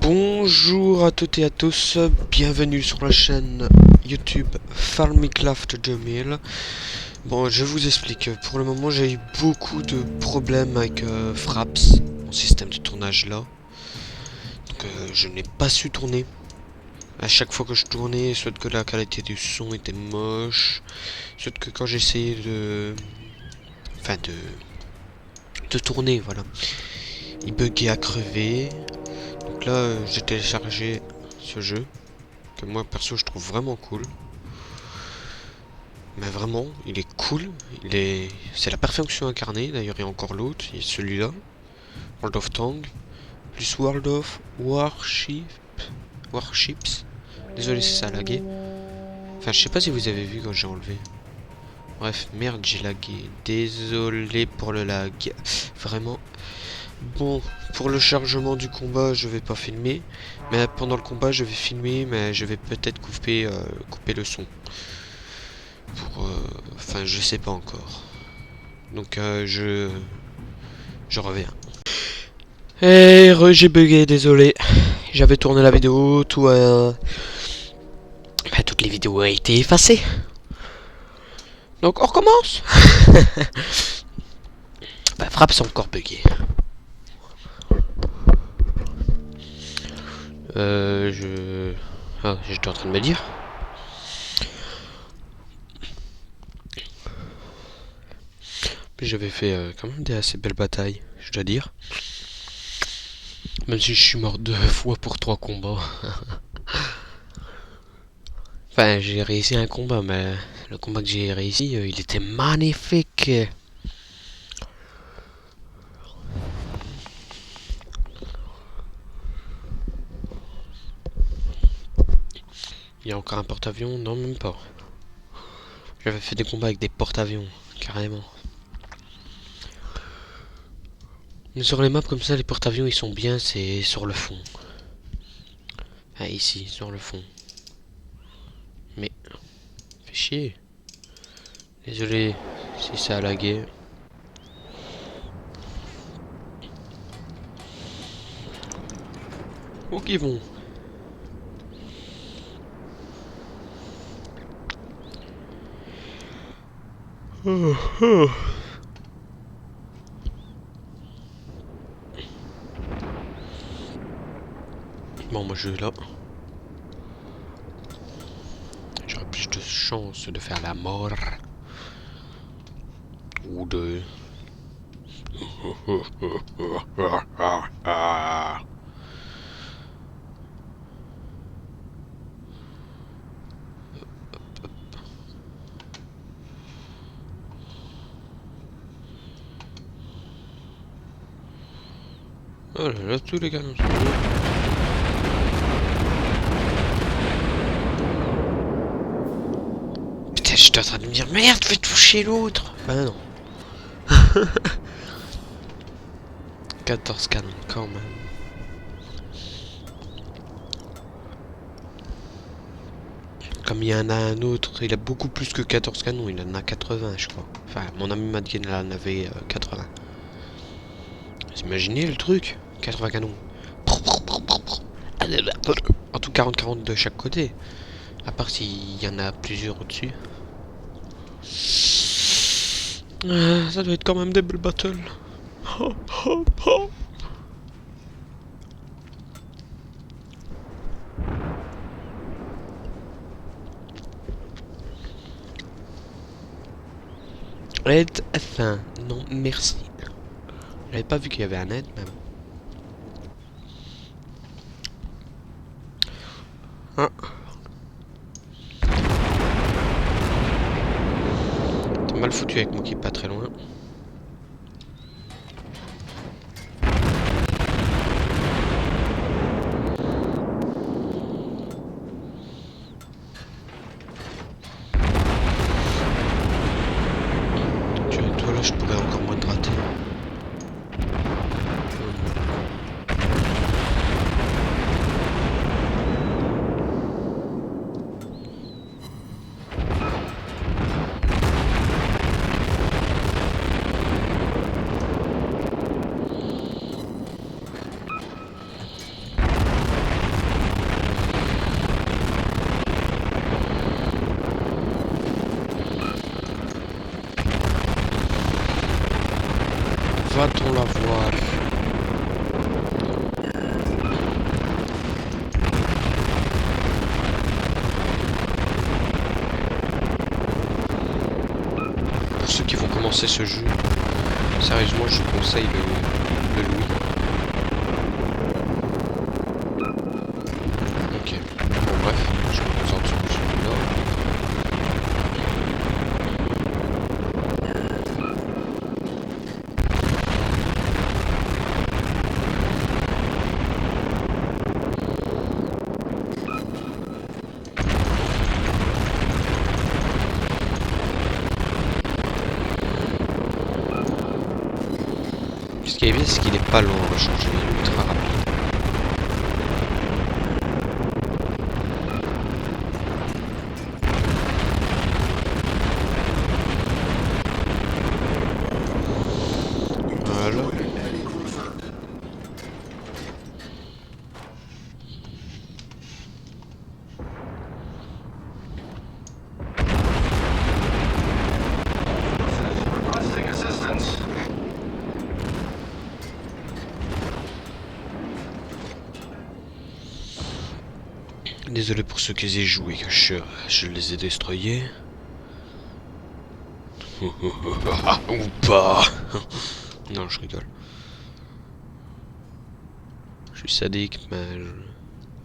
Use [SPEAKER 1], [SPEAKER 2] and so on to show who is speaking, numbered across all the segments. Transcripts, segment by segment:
[SPEAKER 1] Bonjour à toutes et à tous, bienvenue sur la chaîne YouTube Farmicraft 2000. Bon, je vous explique, pour le moment j'ai eu beaucoup de problèmes avec Fraps, mon système de tournage là. Donc je n'ai pas su tourner. À chaque fois que je tournais, soit que la qualité du son était moche, soit que quand j'essayais de... Enfin de tourner, voilà. Il buguait à crever. Donc là, j'ai téléchargé ce jeu, que moi perso je trouve vraiment cool. Mais vraiment, il est cool, c'est la perfection incarnée. D'ailleurs, il y a encore l'autre, il y a celui-là, World of Tanks, plus World of Warships. Désolé si ça a lagué. Enfin, je sais pas si vous avez vu quand j'ai enlevé. Bref, merde, j'ai lagué. Désolé pour le lag. Vraiment. Bon, pour le chargement du combat, je vais pas filmer. Mais pendant le combat, je vais filmer, mais je vais peut-être couper le son. Enfin, je sais pas encore. Donc, je reviens. Et j'ai bugué, désolé. J'avais tourné la vidéo, tout enfin, toutes les vidéos ont été effacées. Donc, on recommence. Bah, Fraps sont encore bugué. J'étais en train de me dire. J'avais fait quand même des assez belles batailles, je dois dire. Même si je suis mort 2 fois pour 3 combats. Enfin, j'ai réussi un combat, mais le combat que j'ai réussi, il était magnifique. Il y a encore un porte-avions? Non, même pas. J'avais fait des combats avec des porte-avions, carrément. Mais sur les maps comme ça, les porte-avions ils sont bien, c'est sur le fond. Ah, ici, sur le fond. Mais, fait chier. Désolé si ça a lagué. Où qu'ils vont? Bon, moi je vais là. J'aurai plus de chance de faire la mort. Ou de... Oh là là, tous les canons sont là. Putain, j'étais en train de me dire, merde, fais toucher l'autre. Bah non. 14 canons, quand même. Comme il y en a un autre, il a beaucoup plus que 14 canons, il en a 80, je crois. Enfin, mon ami m'a dit qu'il en avait 80. Vous imaginez le truc? 80 canons. En tout 40-40 de chaque côté. À part s'il y en a plusieurs au-dessus. Ça doit être quand même des belles battles. Aide F1. Non, merci. J'avais pas vu qu'il y avait un aide, mais bon. Ah. T'es mal foutu avec moi qui est pas très loin. Tu vois, toi là, je pourrais encore moins te rater. Va-t-on la voir? Pour ceux qui vont commencer ce jeu, sérieusement, je vous conseille le Louis. Ok. Bon, bref, je me concentre sur celui-là. Ce qui est bien, c'est qu'il est pas long à recharger, il est ultra rapide. Voilà. Désolé pour ceux qui aient joué, que je les ai destroyés. Ou pas. Non, je rigole. Je suis sadique, mais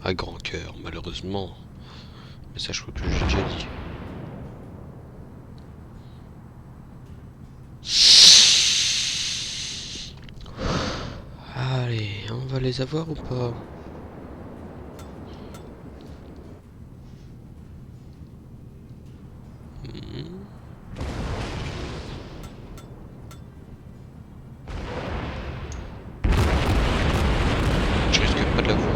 [SPEAKER 1] à grand cœur, malheureusement. Mais ça, je crois que j'ai déjà dit. Allez, on va les avoir ou pas? Je risque pas de l'avoir.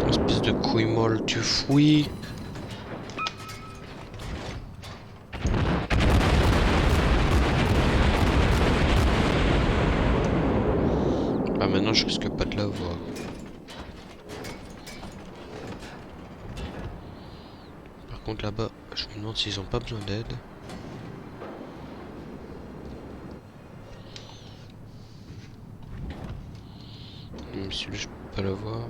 [SPEAKER 1] Espèce de couille molle, tu fouilles. Ah, maintenant je risque pas de l'avoir. Par contre là-bas, je me demande s'ils ont pas besoin d'aide. Même si je peux pas l'avoir.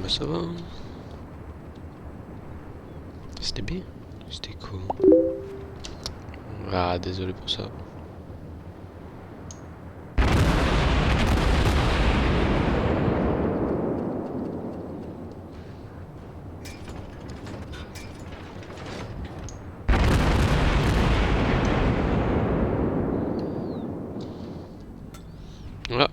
[SPEAKER 1] Bah ça va. C'était bien. C'était cool. Ah, désolé pour ça. Voilà.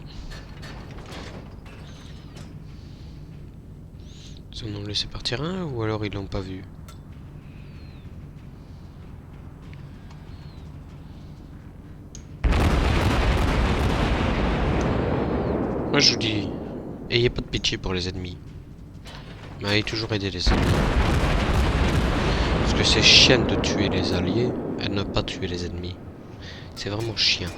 [SPEAKER 1] Ils en ont laissé partir un ou alors ils l'ont pas vu? Moi je vous dis, ayez pas de pitié pour les ennemis. Mais allez toujours aider les ennemis. Parce que c'est chiant de tuer les alliés et ne pas tuer les ennemis. C'est vraiment chiant.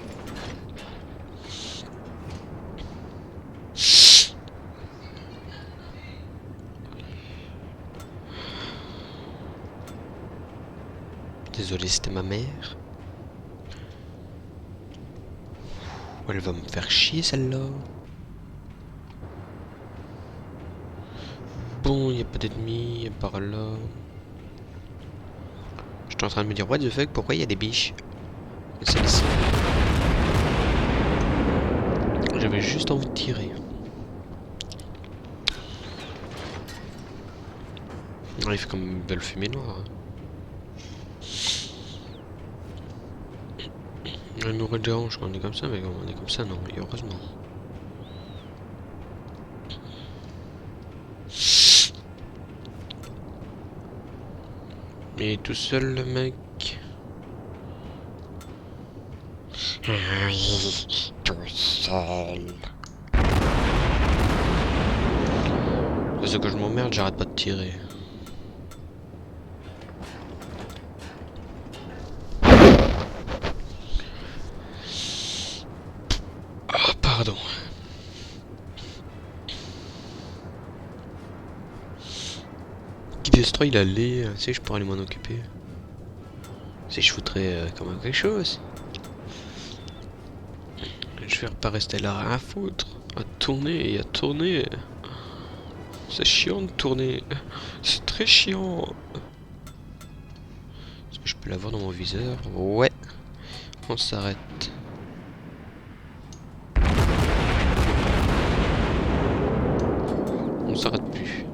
[SPEAKER 1] Désolé, c'était ma mère. Elle va me faire chier celle-là. Bon, il n'y a pas d'ennemis, y a par là. J'étais en train de me dire, what the fuck, pourquoi il y a des biches? Celle-ci. J'avais juste envie de tirer. Il fait comme une belle fumée noire. Elle nous dérange quand on est comme ça, mais quand on est comme ça, non, et heureusement. Il est tout seul, le mec. Oui, tout seul. Parce que je m'emmerde, j'arrête pas de tirer. Ah, pardon. Qui destroy la lait, tu sais, je pourrais aller m'en occuper. Si je foutrais quand même quelque chose. Je vais pas rester là à foutre. À tourner et à tourner. C'est chiant de tourner. C'est très chiant. Est-ce que je peux l'avoir dans mon viseur? Ouais. On s'arrête. On s'arrête plus.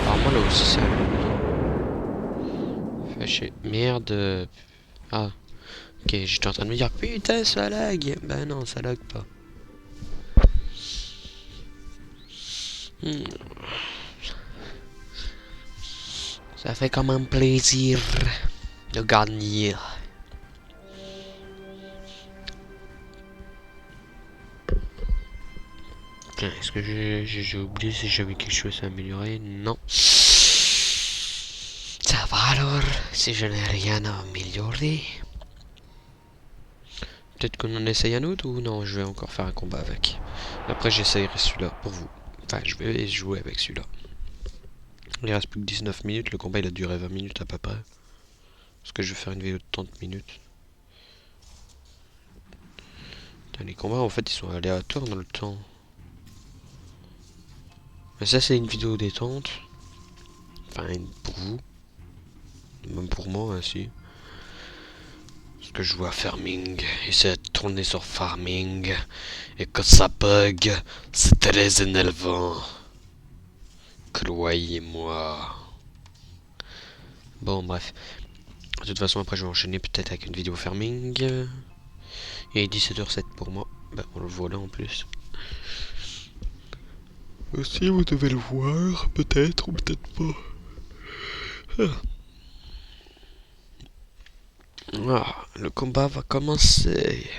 [SPEAKER 1] Apparemment là aussi ça. Fâché. Merde. Ah. Ok, j'étais en train de me dire putain ça lag. Ben non, ça lag pas. Ça fait quand même plaisir de gagner. Est-ce que j'ai oublié si j'avais quelque chose à améliorer? Non. Ça va alors, si je n'ai rien à améliorer. Peut-être qu'on en essaye un autre ou non, je vais encore faire un combat avec. Après j'essayerai celui-là pour vous. Enfin, je vais jouer avec celui-là. Il reste plus que 19 minutes, le combat il a duré 20 minutes à peu près. Parce que je vais faire une vidéo de 30 minutes. Putain, les combats en fait ils sont aléatoires dans le temps. Mais ça c'est une vidéo détente. Enfin, pour vous. Même pour moi aussi. Parce que je joue à Farming. Et c'est tourné sur Farming. Et quand ça bug, c'est très énervant. Croyez-moi. Bon, bref. De toute façon, après, je vais enchaîner peut-être avec une vidéo Farming. Et 17h07 pour moi. Bah, on le voit là en plus. Aussi, vous devez le voir, peut-être ou peut-être pas. Ah, le combat va commencer.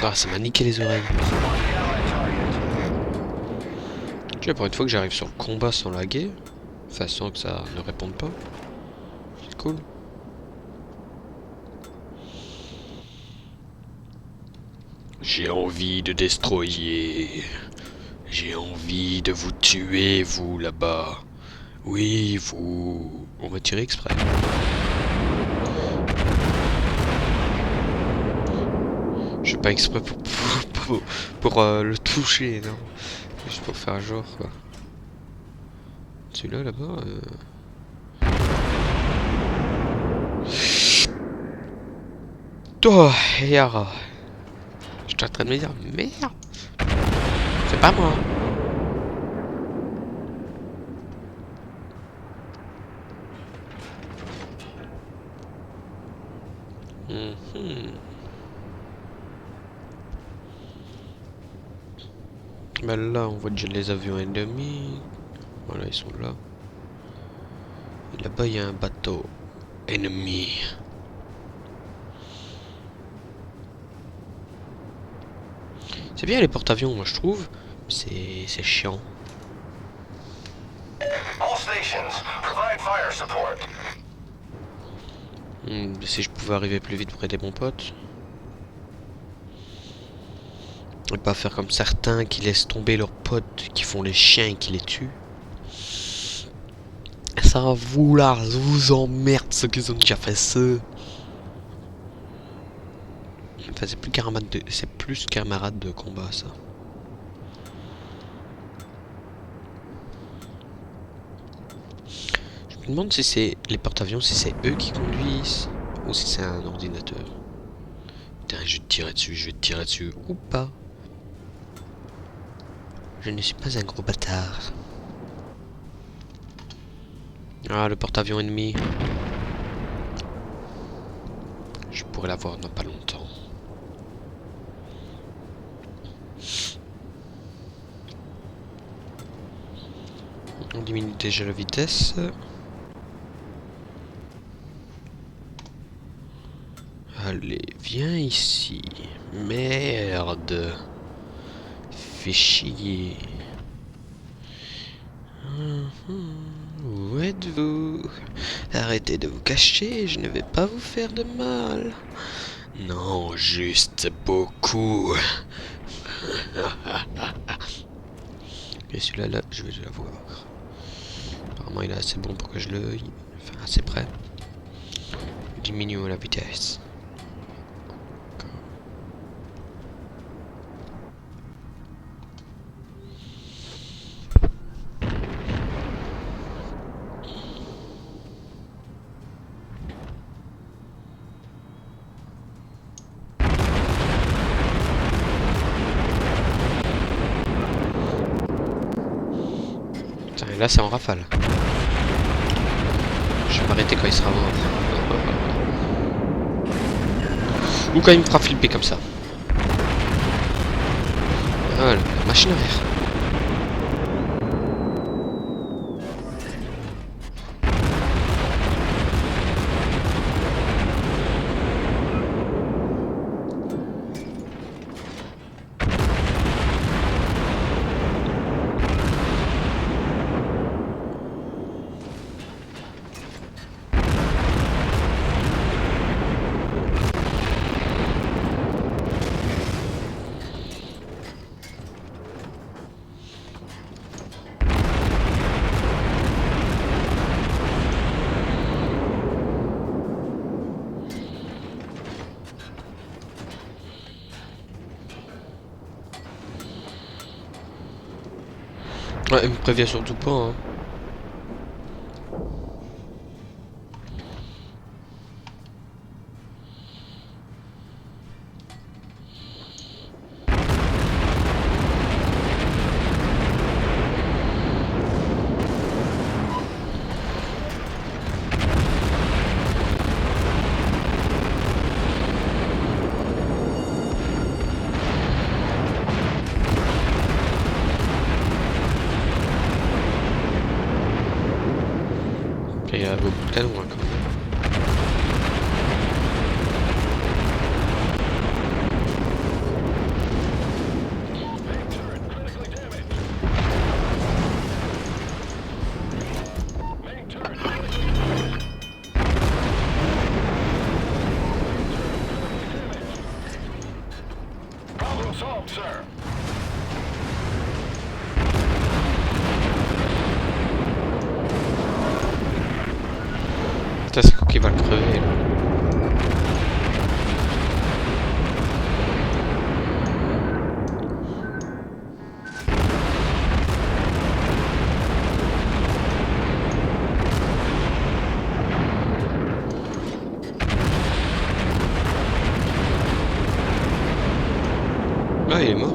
[SPEAKER 1] Ah, ça m'a niqué les oreilles. Tu vois, pour une fois que j'arrive sur le combat sans laguer, enfin sans que ça ne réponde pas, c'est cool. J'ai envie de destroyer. J'ai envie de vous tuer, vous, là-bas. Oui, vous... On va tirer exprès. Je fais pas exprès pour le toucher, non. Juste pour faire genre, quoi. Celui-là, là-bas... Oh, Yara. J'étais en train de me dire, merde. C'est pas moi. Bah là, on voit déjà les avions ennemis. Voilà, ils sont là. Et là-bas, il y a un bateau ennemi. C'est bien les porte-avions, moi je trouve. C'est chiant. Si je pouvais arriver plus vite pour aider mon pote. Et pas faire comme certains qui laissent tomber leurs potes, qui font les chiens et qui les tuent. Ça va vouloir vous emmerde ceux qui ont déjà fait ça. Enfin, c'est plus camarade de combat, ça. Je me demande si c'est les porte-avions, si c'est eux qui conduisent ou si c'est un ordinateur. Putain, je vais te tirer dessus ou pas. Je ne suis pas un gros bâtard. Ah, le porte-avions ennemi. Je pourrais l'avoir dans pas longtemps. On diminue déjà la vitesse. Allez, viens ici. Merde. Fais chier. Où êtes-vous? Arrêtez de vous cacher, je ne vais pas vous faire de mal. Non, juste beaucoup. Et celui-là, là, je vais l'avoir. Apparemment, il est assez bon pour que je le... Enfin, assez près. Diminuons la vitesse. Putain, et là, c'est en rafale. Je vais m'arrêter quand il sera mort. Ou quand il me fera flipper comme ça. Voilà, machine arrière. Ouais, il me prévient surtout pas, hein. Il y a beaucoup de canons, hein, quand même. Putain, c'est quoi qui va le crever, là? Ah, il est mort.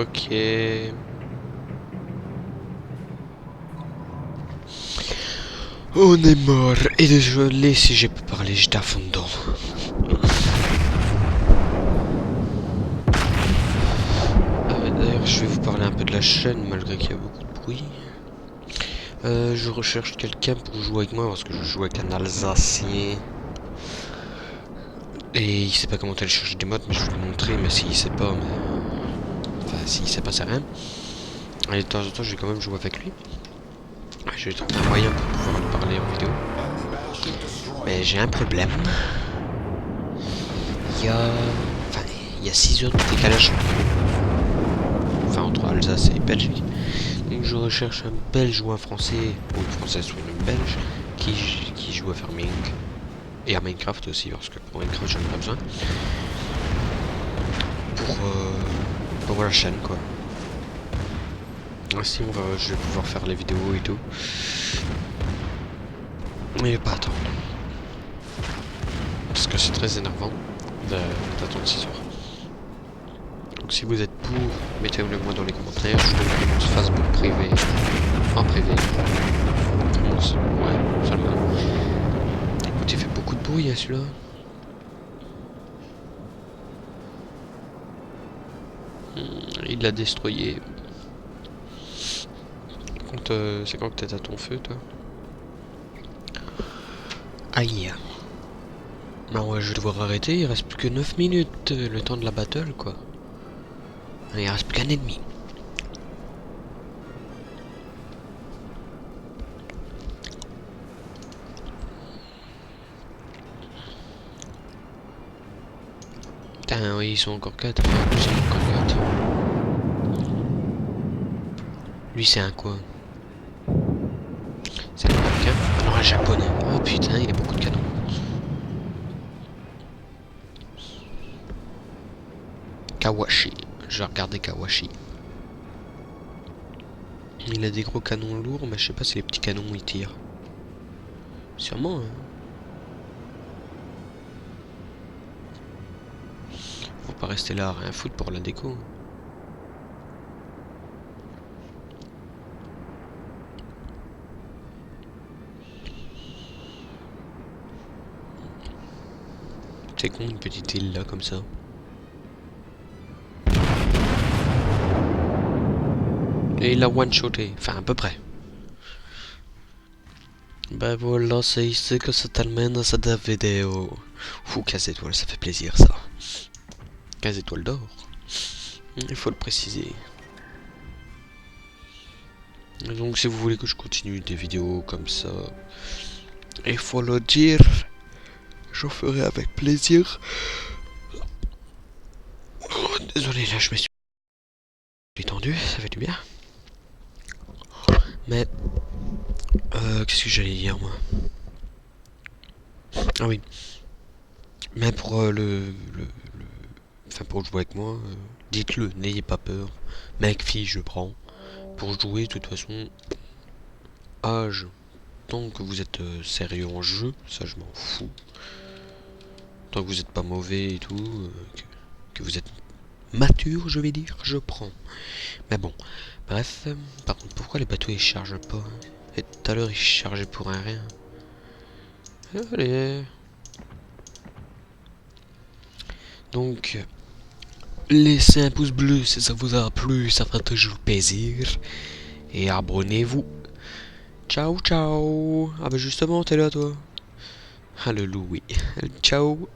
[SPEAKER 1] Ok. On est mort. Et désolé si j'ai pas parlé, j'étais à fond dedans. D'ailleurs, je vais vous parler un peu de la chaîne, malgré qu'il y a beaucoup de bruit. Je recherche quelqu'un pour jouer avec moi, parce que je joue avec un Alsacien. Et il sait pas comment télécharger des mods, mais je vais vous montrer, mais s'il sait pas, mais... Enfin, s'il sait pas, c'est rien. Et de temps en temps, je vais quand même jouer avec lui. Je vais trouver un moyen pour pouvoir lui parler en vidéo. Mais j'ai un problème. Il y a... Enfin, il y a 6 heures de décalage. Enfin, entre Alsace et Belgique. Donc je recherche un Belge ou un Français, ou une Française ou une Belge, qui joue à Farming. Et à Minecraft aussi, parce que pour Minecraft j'en ai pas besoin. Pour la chaîne, quoi. Ainsi, je vais pouvoir faire les vidéos et tout. Mais pas attendre. Parce que c'est très énervant d'attendre 6 heures. Donc si vous êtes pour, mettez-le moi dans les commentaires. Je vais mettre mon Facebook privé. En privé. Ouais, seulement. Écoute, il fait beaucoup de bruit, hein, celui-là. Il l'a destroyé. C'est quand que t'es à ton feu, toi? Aïe. Non, ouais, je vais devoir arrêter. Il reste plus que 9 minutes. Le temps de la battle, quoi. Il reste plus qu'un ennemi. Putain, oui, ils sont encore 4. Ils sont encore 4. Lui, c'est un quoi? C'est un américain? Ah non, un japonais. Oh putain, il a beaucoup de canons. Kawashi. Je vais regarder Kawashi. Il a des gros canons lourds, mais je sais pas si les petits canons ils tirent. Sûrement, hein. Faut pas rester là à rien foutre pour la déco. C'est con une petite île là comme ça. Et il a one-shoté, enfin à peu près. Ben voilà, c'est ici que ça termine cette vidéo. Ouh, 15 étoiles, ça fait plaisir ça. 15 étoiles d'or. Il faut le préciser. Et donc si vous voulez que je continue des vidéos comme ça, il faut le dire. Je ferai avec plaisir. Oh, désolé, là je me suis tendu, ça fait du bien. Mais qu'est-ce que j'allais dire moi? Ah oui. Mais pour enfin pour jouer avec moi, dites-le, n'ayez pas peur. Mec, fille, je prends. Pour jouer, de toute façon, âge. Tant que vous êtes sérieux en jeu, ça je m'en fous. Tant que vous n'êtes pas mauvais et tout, que vous êtes mature, je vais dire, je prends. Mais bon, bref. Par contre, pourquoi les bateaux ils chargent pas? Et tout à l'heure ils chargeaient pour un rien. Allez. Donc, laissez un pouce bleu si ça vous a plu, ça fera toujours plaisir. Et abonnez-vous. Ciao, ciao. Ah bah justement, t'es là toi. Ah le loup, oui. Ciao.